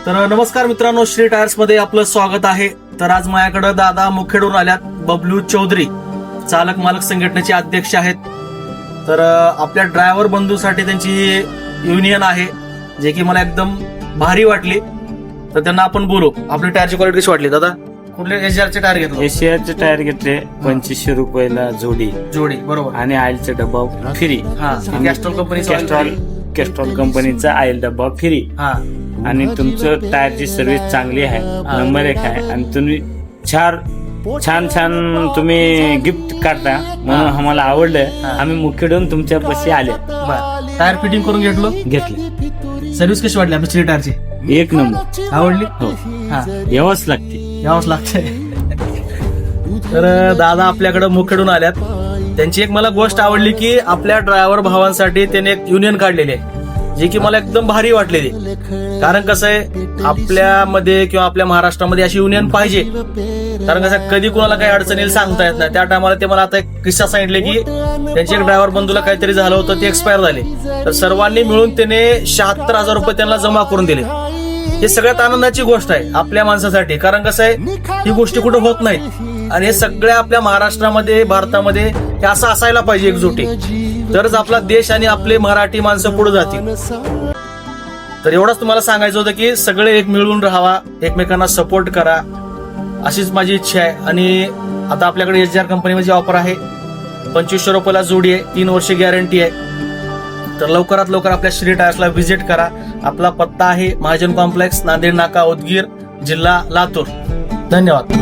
तर नमस्कार मित्रांनो, श्री टायर्स मध्ये आपलं स्वागत आहे. तर आज माझ्याकडे दादा मुखेडून आल्यात. बबलू चौधरी चालक मालक संघटनेचे अध्यक्ष आहेत. तर आपल्या ड्रायव्हर बंधूसाठी त्यांची युनियन आहे, जे की मला एकदम भारी वाटली. तर त्यांना आपण बोलू. आपली टायरची क्वालिटी कशी वाटली दादा? कुठले एशियाचे टायर घेतले? एशियाचे टायर घेतले 2500 रुपयाला जोडी. बरोबर. आणि ऑइलचा डब्बा फ्री. कॅस्ट्रॉल कंपनीचा कॅस्ट्रॉल कंपनीचा ऑइल डब्बा फ्री. आणि तुमचं टायरची सर्व्हिस चांगली आहे, नंबर 1 आहे. आणि तुम्ही छान तुम्ही गिफ्ट काढता म्हणून आम्हाला आवडलं. आम्ही मुखेडून तुमच्या पाशी आले. टायर फिटिंग करून घेतले. सर्व्हिस कशी वाटली आपली श्री टायरची? 1 नंबर. आवडली? हो. यावंच लागते. तर दादा आपल्याकडे मुखेडून आल्यात. त्यांची एक मला गोष्ट आवडली की आपल्या ड्रायव्हर भावांसाठी त्याने एक युनियन काढलेली आहे, जी की मला एकदम भारी वाटलेली. कारण कसं आहे, आपल्यामध्ये किंवा आपल्या महाराष्ट्रामध्ये अशी युनियन पाहिजे. कारण कसं कधी कोणाला काही अडचण येईल सांगता येत नाही. त्या टायमाला ते मला आता एक किस्सा सांगितले की त्यांच्या एक ड्रायव्हर बंधूला काहीतरी झालं होतं, ते एक्सपायर झाले. तर सर्वांनी मिळून त्याने 76,000 रुपये त्यांना जमा करून दिले. हे सगळ्यात आनंदाची गोष्ट आहे आपल्या माणसासाठी. कारण कसं आहे, ही गोष्टी कुठे होत नाहीत. आणि हे सगळ्या आपल्या महाराष्ट्रामध्ये, भारतामध्ये हे असं असायला पाहिजे एकजुटी. तरच आपला देश आणि आपले मराठी माणसं पुढे जातील. तर एवढंच तुम्हाला सांगायचं होतं की सगळे एक मिळून राहावा, एकमेकांना सपोर्ट करा, अशीच माझी इच्छा आहे. आणि आता आपल्याकडे एचआर कंपनीमध्ये ऑफर आहे. 2500 रुपयाला जोडी आहे, 3 वर्ष गॅरंटी आहे. तर लवकरात लवकर आपल्या श्री टायर्सला व्हिजिट करा. आपला पत्ता आहे महाजन कॉम्प्लेक्स, नांदेड नाका, उदगीर, जिल्हा लातूर. धन्यवाद.